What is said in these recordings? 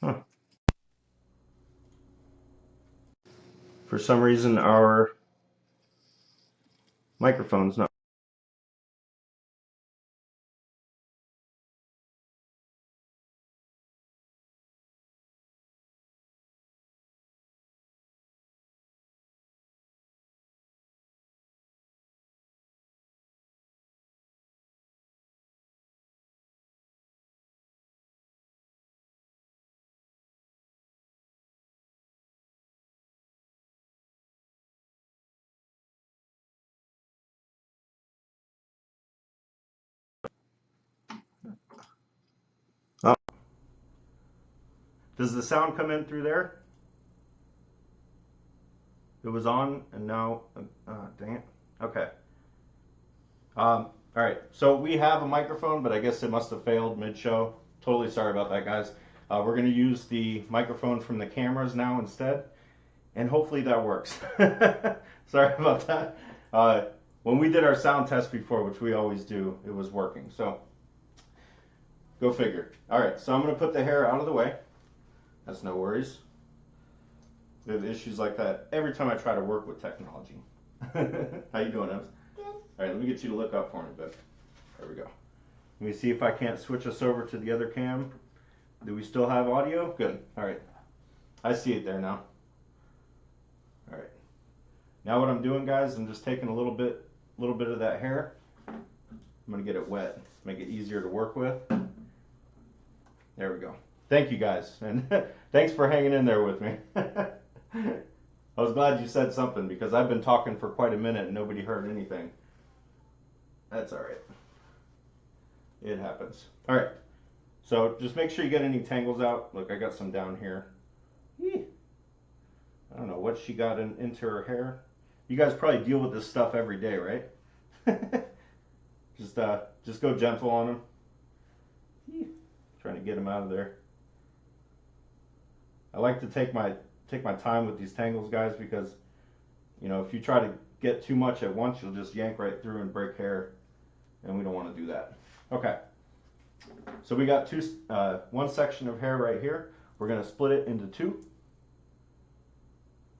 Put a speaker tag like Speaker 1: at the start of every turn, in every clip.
Speaker 1: Huh. For some reason, our microphone's not. Oh. Does the sound come in through there? It was on, and now, dang it. Okay. All right. So we have a microphone, but I guess it must have failed mid-show. Totally sorry about that, guys. We're going to use the microphone from the cameras now instead, and hopefully that works. Sorry about that. When we did our sound test before, which we always do, it was working. So go figure. All right. So I'm going to put the hair out of the way. That's no worries. We have issues like that every time I try to work with technology. How you doing, Ems? Good. All right, let me get you to look up for me, bud. There we go. Let me see if I can't switch us over to the other cam. Do we still have audio? Good. All right. I see it there now. All right. Now what I'm doing, guys, I'm just taking a little bit of that hair. I'm gonna get it wet, make it easier to work with. There we go. Thank you, guys, and thanks for hanging in there with me. I was glad you said something because I've been talking for quite a minute and nobody heard anything. That's all right. It happens. All right. So just make sure you get any tangles out. Look, I got some down here. I don't know what she got into her hair. You guys probably deal with this stuff every day, right? Just go gentle on them. Trying to get them out of there. I like to take my time with these tangles, guys, because if you try to get too much at once, you'll just yank right through and break hair, and we don't want to do that. Okay, so we got one section of hair right here. We're going to split it into two.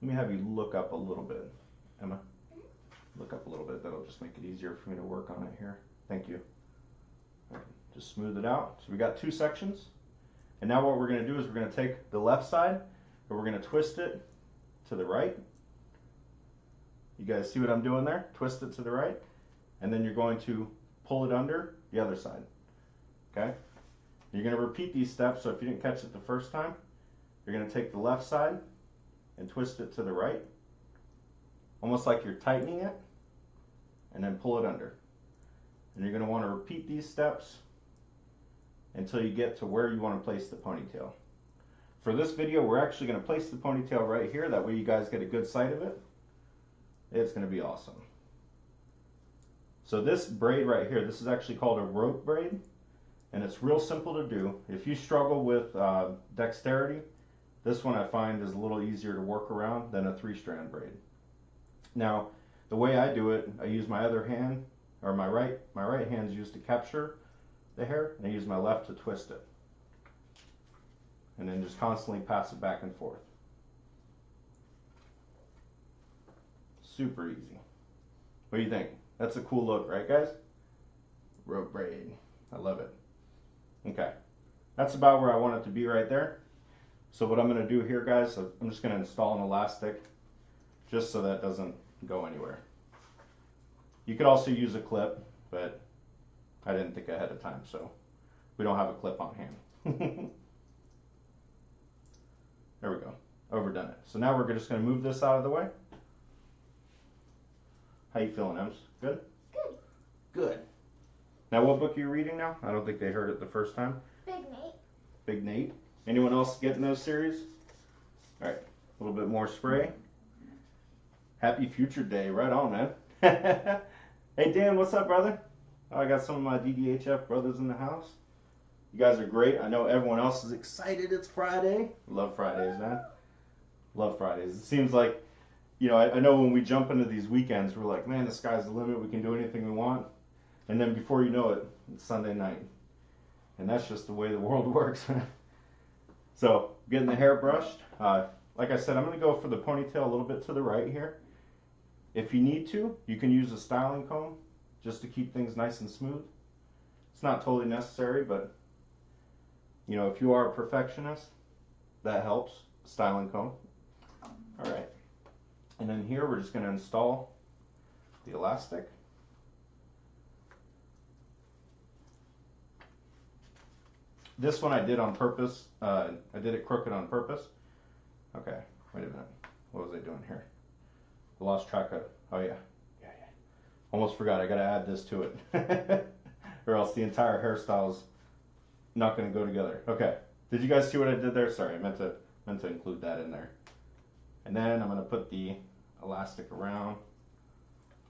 Speaker 1: Let me have you look up a little bit, Emma. Look up a little bit. That'll just make it easier for me to work on it here. Thank you. All right, just smooth it out. So we got two sections, and now what we're going to do is we're going to take the left side and we're going to twist it to the right. You guys see what I'm doing there? Twist it to the right, and then you're going to pull it under the other side. Okay? You're going to repeat these steps, so if you didn't catch it the first time, you're going to take the left side and twist it to the right, almost like you're tightening it, and then pull it under. And you're going to want to repeat these steps until you get to where you want to place the ponytail. For this video, we're actually going to place the ponytail right here. That way you guys get a good sight of it. It's going to be awesome. So this braid right here, this is actually called a rope braid, and it's real simple to do. If you struggle with dexterity, this one I find is a little easier to work around than a 3-strand braid. Now, the way I do it, I use my other hand, or my right hand's used to capture the hair, and I use my left to twist it. And then just constantly pass it back and forth. Super easy. What do you think? That's a cool look, right, guys? Rope braid. I love it. Okay. That's about where I want it to be right there. So what I'm going to do here, guys, I'm just going to install an elastic just so that doesn't go anywhere. You could also use a clip, but I didn't think ahead of time, so we don't have a clip on hand. There we go. Overdone it. So now we're just going to move this out of the way. How you feeling, Ems? Good?
Speaker 2: Good.
Speaker 1: Good. Now what book are you reading now? I don't think they heard it the first time.
Speaker 2: Big Nate.
Speaker 1: Big Nate. Anyone else getting those series? All right. A little bit more spray. Happy Future Day. Right on, man. Hey, Dan, what's up, brother? Oh, I got some of my DDHF brothers in the house. You guys are great. I know everyone else is excited. It's Friday. Love Fridays, man. Love Fridays. It seems like, I know when we jump into these weekends, we're like, man, the sky's the limit. We can do anything we want. And then before you know it, it's Sunday night. And that's just the way the world works. So getting the hair brushed. Like I said, I'm going to go for the ponytail a little bit to the right here. If you need to, you can use a styling comb just to keep things nice and smooth. It's not totally necessary, but you know, if you are a perfectionist, that helps. Styling comb. All right. And then here we're just going to install the elastic. This one I did on purpose. I did it crooked on purpose. Okay, wait a minute. What was I doing here? I lost track of. Oh yeah. Almost forgot. I got to add this to it, or else the entire hairstyle is not going to go together. Okay. Did you guys see what I did there? Sorry, I meant to include that in there. And then I'm going to put the elastic around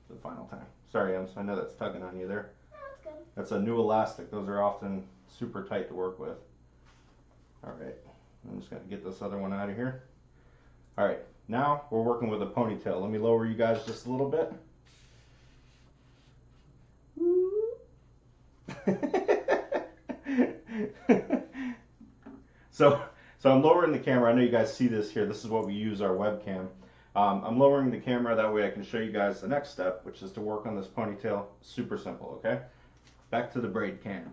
Speaker 1: the final time. Sorry, I know that's tugging on you there.
Speaker 2: No, that's good.
Speaker 1: That's a new elastic. Those are often super tight to work with. All right, I'm just going to get this other one out of here. All right, now we're working with a ponytail. Let me lower you guys just a little bit. So I'm lowering the camera. I know you guys see this here. This is what we use our webcam. I'm lowering the camera, that way I can show you guys the next step, which is to work on this ponytail. Super simple, okay? Back to the braid cam.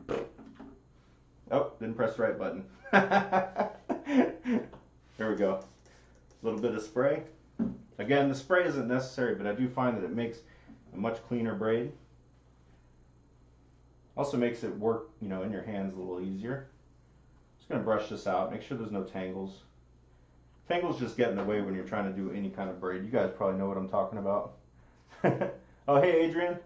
Speaker 1: Oh, didn't press the right button. There we go. A little bit of spray. Again, the spray isn't necessary, but I do find that it makes a much cleaner braid. Also makes it work, you know, in your hands a little easier. Just gonna brush this out, make sure there's no tangles. Tangles just get in the way when you're trying to do any kind of braid. You guys probably know what I'm talking about. Oh, hey, Adrian.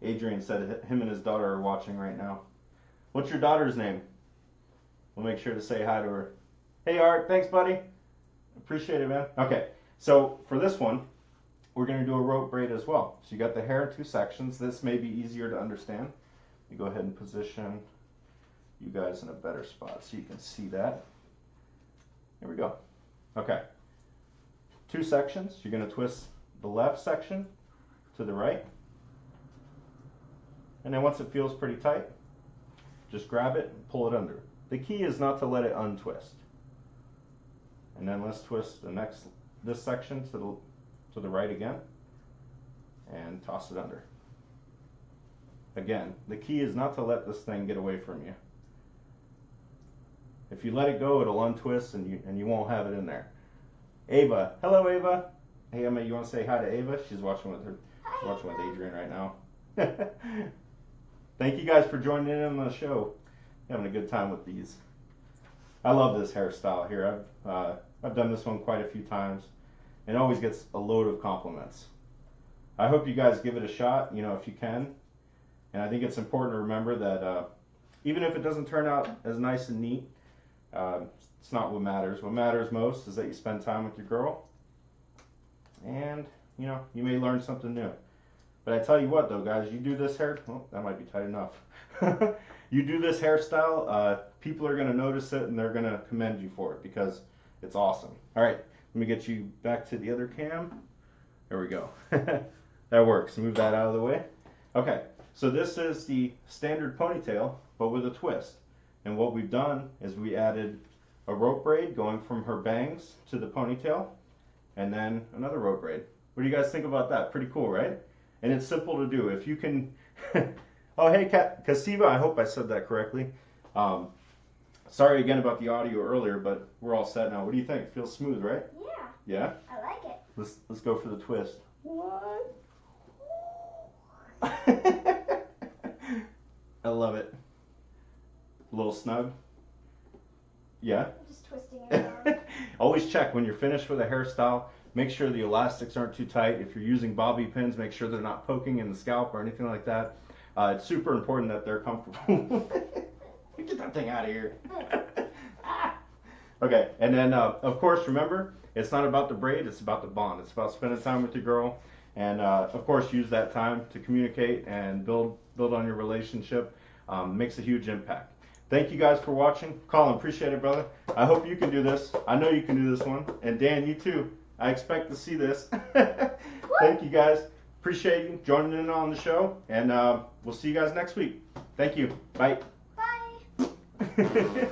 Speaker 1: Adrian said him and his daughter are watching right now. What's your daughter's name? We'll make sure to say hi to her. Hey, Art. Thanks, buddy. Appreciate it, man. Okay, so for this one, we're going to do a rope braid as well. So you got the hair in two sections. This may be easier to understand. You go ahead and position you guys in a better spot so you can see that. Here we go. Okay, two sections. You're going to twist the left section to the right. And then once it feels pretty tight, just grab it and pull it under. The key is not to let it untwist. And then let's twist this section to the right again and toss it under. Again, the key is not to let this thing get away from you. If you let it go, it'll untwist and you won't have it in there. Ava, hello Ava. Hey Emma, you want to say hi to Ava? She's watching with Adrian right now. Thank you guys for joining in on the show. Having a good time with these. I love this hairstyle here. I've done this one quite a few times and it always gets a load of compliments. I hope you guys give it a shot, you know, if you can. And I think it's important to remember that even if it doesn't turn out as nice and neat, it's not what matters. What matters most is that you spend time with your girl and, you know, you may learn something new. But I tell you what though, guys, you do this hair, well, that might be tight enough. You do this hairstyle, people are going to notice it and they're going to commend you for it because it's awesome. All right, let me get you back to the other cam. There we go. That works. Move that out of the way. Okay, so this is the standard ponytail, but with a twist. And what we've done is we added a rope braid going from her bangs to the ponytail, and then another rope braid. What do you guys think about that? Pretty cool, right? And it's simple to do. If you can... Oh, hey, Casiva, I hope I said that correctly. Sorry again about the audio earlier, but we're all set now. What do you think? Feels smooth, right?
Speaker 2: Yeah.
Speaker 1: Yeah?
Speaker 2: I like it.
Speaker 1: Let's go for the twist. What? I love it. A little snug? Yeah?
Speaker 2: I'm just twisting it around.
Speaker 1: Always check when you're finished with a hairstyle. Make sure the elastics aren't too tight. If you're using bobby pins, make sure they're not poking in the scalp or anything like that. It's super important that they're comfortable. Get that thing out of here. Okay, and then of course, remember, it's not about the braid, it's about the bond. It's about spending time with your girl. And of course, use that time to communicate and build on your relationship. Makes a huge impact. Thank you guys for watching. Colin, appreciate it, brother. I hope you can do this. I know you can do this one. And Dan, you too. I expect to see this. Thank you guys. Appreciate you joining in on the show. And we'll see you guys next week. Thank you. Bye.
Speaker 2: Bye.